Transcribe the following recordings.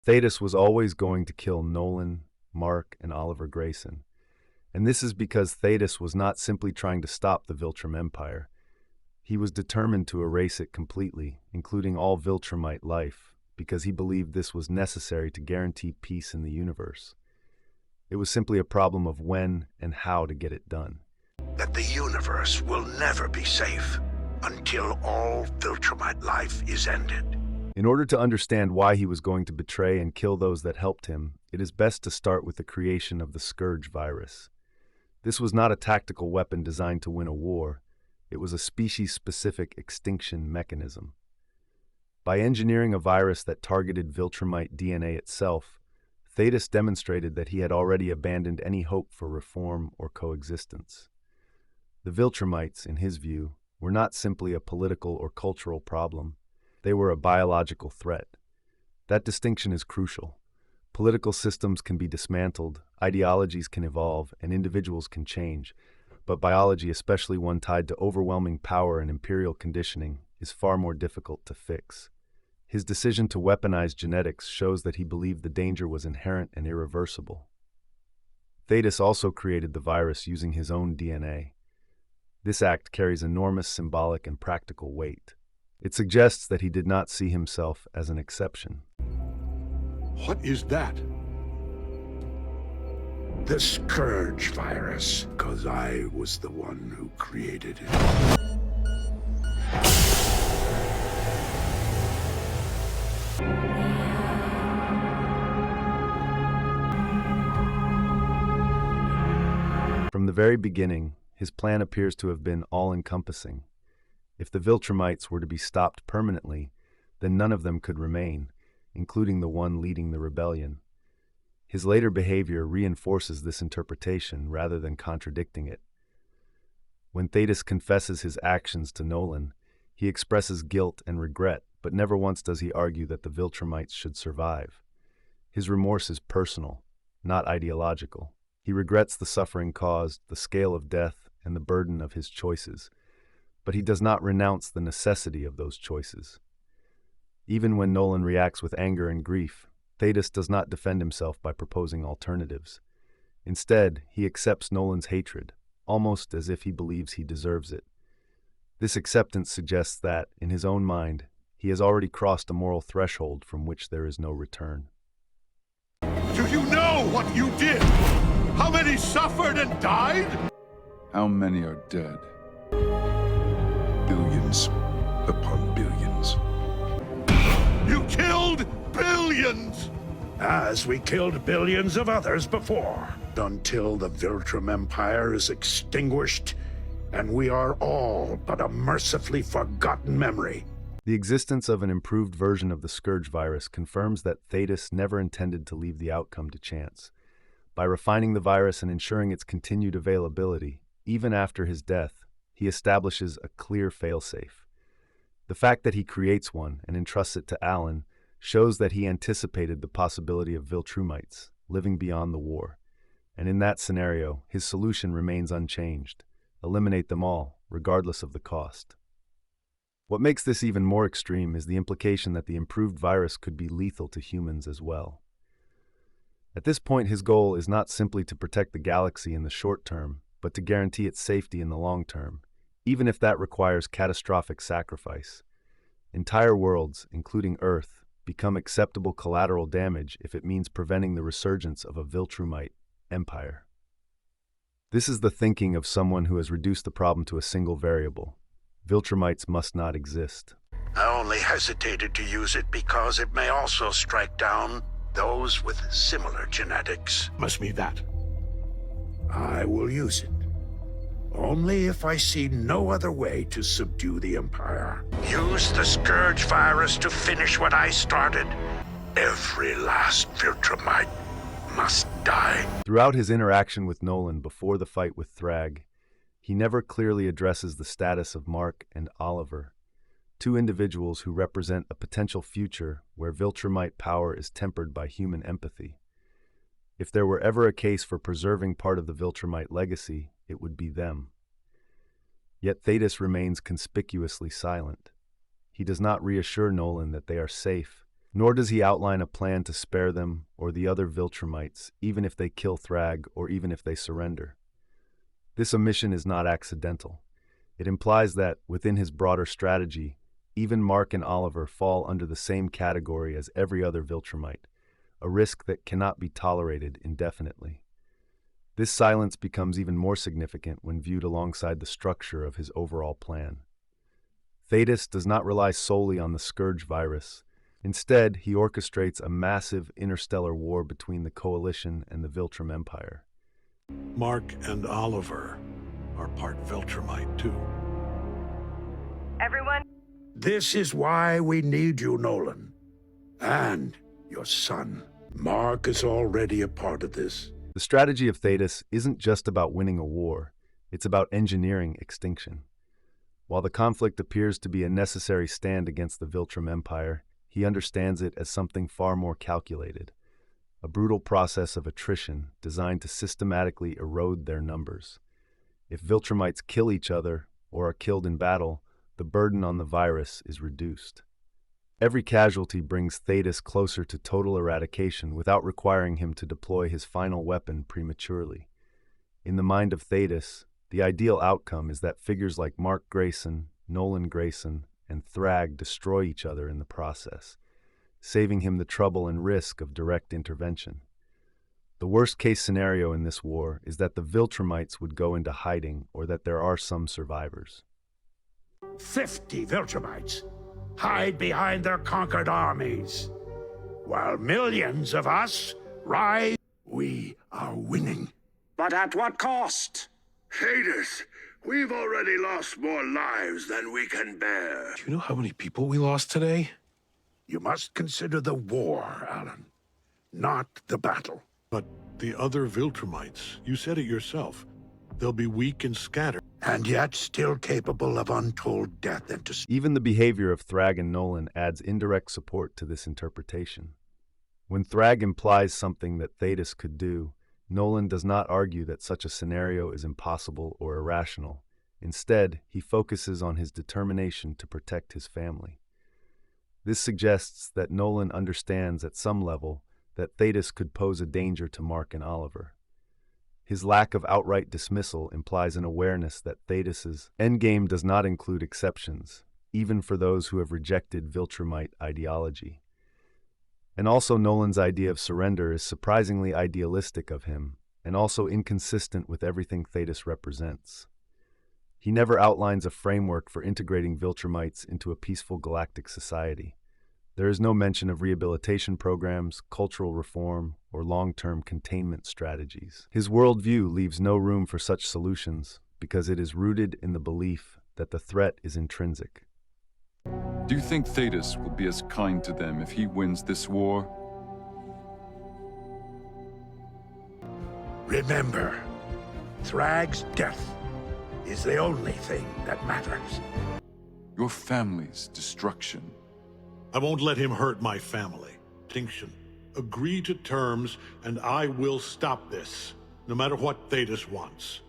Thaedus was always going to kill Nolan, Mark, and Oliver Grayson. And this is because Thaedus was not simply trying to stop the Viltrum Empire. He was determined to erase it completely, including all Viltrumite life, because he believed this was necessary to guarantee peace in the universe. It was simply a problem of when and how to get it done. That the universe will never be safe until all Viltrumite life is ended. In order to understand why he was going to betray and kill those that helped him, it is best to start with the creation of the Scourge virus. This was not a tactical weapon designed to win a war. It was a species-specific extinction mechanism. By engineering a virus that targeted Viltrumite DNA itself, Thaedus demonstrated that he had already abandoned any hope for reform or coexistence. The Viltrumites, in his view, were not simply a political or cultural problem. They were a biological threat. That distinction is crucial. Political systems can be dismantled, ideologies can evolve, and individuals can change. But biology, especially one tied to overwhelming power and imperial conditioning, is far more difficult to fix. His decision to weaponize genetics shows that he believed the danger was inherent and irreversible. Thaedus also created the virus using his own DNA. This act carries enormous symbolic and practical weight. It suggests that he did not see himself as an exception. What is that? The Scourge virus, because I was the one who created it. From the very beginning, his plan appears to have been all-encompassing. If the Viltrumites were to be stopped permanently, then none of them could remain, including the one leading the rebellion. His later behavior reinforces this interpretation rather than contradicting it. When Thaedus confesses his actions to Nolan, he expresses guilt and regret, but never once does he argue that the Viltrumites should survive. His remorse is personal, not ideological. He regrets the suffering caused, the scale of death, and the burden of his choices. But he does not renounce the necessity of those choices. Even when Nolan reacts with anger and grief, Thaedus does not defend himself by proposing alternatives. Instead, he accepts Nolan's hatred, almost as if he believes he deserves it. This acceptance suggests that, in his own mind, he has already crossed a moral threshold from which there is no return. Do you know what you did? How many suffered and died? How many are dead? Billions upon billions. You killed billions! As we killed billions of others before, until the Viltrum Empire is extinguished, and we are all but a mercifully forgotten memory. The existence of an improved version of the Scourge virus confirms that Thaedus never intended to leave the outcome to chance. By refining the virus and ensuring its continued availability, even after his death, he establishes a clear failsafe. The fact that he creates one and entrusts it to Alan shows that he anticipated the possibility of Viltrumites living beyond the war. And in that scenario, his solution remains unchanged. Eliminate them all, regardless of the cost. What makes this even more extreme is the implication that the improved virus could be lethal to humans as well. At this point, his goal is not simply to protect the galaxy in the short term, but to guarantee its safety in the long term, even if that requires catastrophic sacrifice. Entire worlds, including Earth, become acceptable collateral damage if it means preventing the resurgence of a Viltrumite empire. This is the thinking of someone who has reduced the problem to a single variable. Viltrumites must not exist. I only hesitated to use it because it may also strike down those with similar genetics. Must be that. I will use it. Only if I see no other way to subdue the Empire. Use the Scourge virus to finish what I started. Every last Viltrumite must die. Throughout his interaction with Nolan before the fight with Thrag, he never clearly addresses the status of Mark and Oliver, two individuals who represent a potential future where Viltrumite power is tempered by human empathy. If there were ever a case for preserving part of the Viltrumite legacy, it would be them. Yet Thaedus remains conspicuously silent. He does not reassure Nolan that they are safe, Nor does he outline a plan to spare them or the other Viltrumites, even if they kill Thrag or even if they surrender. This omission is not accidental. It implies that, within his broader strategy, even Mark and Oliver fall under the same category as every other Viltrumite, a risk that cannot be tolerated indefinitely. This silence becomes even more significant when viewed alongside the structure of his overall plan. Thaedus does not rely solely on the Scourge virus. Instead, he orchestrates a massive interstellar war between the Coalition and the Viltrum Empire. Mark and Oliver are part Viltrumite, too. Everyone? This is why we need you, Nolan. And your son. Mark is already a part of this. The strategy of Thaedus isn't just about winning a war, it's about engineering extinction. While the conflict appears to be a necessary stand against the Viltrum Empire, he understands it as something far more calculated, a brutal process of attrition designed to systematically erode their numbers. If Viltrumites kill each other or are killed in battle, the burden on the virus is reduced. Every casualty brings Thaedus closer to total eradication without requiring him to deploy his final weapon prematurely. In the mind of Thaedus, the ideal outcome is that figures like Mark Grayson, Nolan Grayson, and Thrag destroy each other in the process, saving him the trouble and risk of direct intervention. The worst-case scenario in this war is that the Viltrumites would go into hiding or that there are some survivors. 50 Viltrumites hide behind their conquered armies, while millions of us rise. We are winning. But at what cost? Thaedus, we've already lost more lives than we can bear. Do you know how many people we lost today? You must consider the war, Alan, not the battle. But the other Viltrumites, you said it yourself. They'll be weak and scattered. And yet still capable of untold death and destruction. Even the behavior of Thrag and Nolan adds indirect support to this interpretation. When Thrag implies something that Thaedus could do, Nolan does not argue that such a scenario is impossible or irrational. Instead, he focuses on his determination to protect his family. This suggests that Nolan understands at some level that Thaedus could pose a danger to Mark and Oliver. His lack of outright dismissal implies an awareness that Thaedus's endgame does not include exceptions, even for those who have rejected Viltrumite ideology. And also Nolan's idea of surrender is surprisingly idealistic of him, and also inconsistent with everything Thaedus represents. He never outlines a framework for integrating Viltrumites into a peaceful galactic society. There is no mention of rehabilitation programs, cultural reform, or long-term containment strategies. His worldview leaves no room for such solutions because it is rooted in the belief that the threat is intrinsic. Do you think Thaedus will be as kind to them if he wins this war? Remember, Thrag's death is the only thing that matters. Your family's destruction. I won't let him hurt my family. Extinction. Agree to terms, and I will stop this, no matter what Thaedus wants.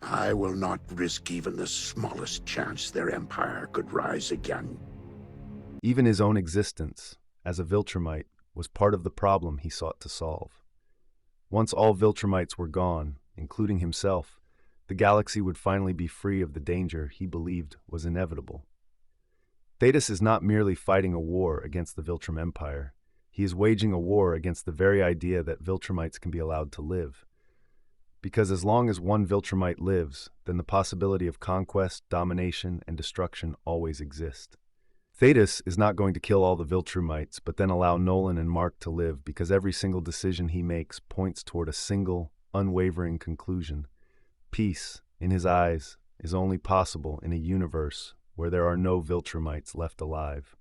I will not risk even the smallest chance their empire could rise again. Even his own existence, as a Viltrumite, was part of the problem he sought to solve. Once all Viltrumites were gone, including himself, the galaxy would finally be free of the danger he believed was inevitable. Thaedus is not merely fighting a war against the Viltrum Empire. He is waging a war against the very idea that Viltrumites can be allowed to live. Because as long as one Viltrumite lives, then the possibility of conquest, domination, and destruction always exist. Thaedus is not going to kill all the Viltrumites, but then allow Nolan and Mark to live because every single decision he makes points toward a single, unwavering conclusion. Peace, in his eyes, is only possible in a universe where there are no Viltrumites left alive.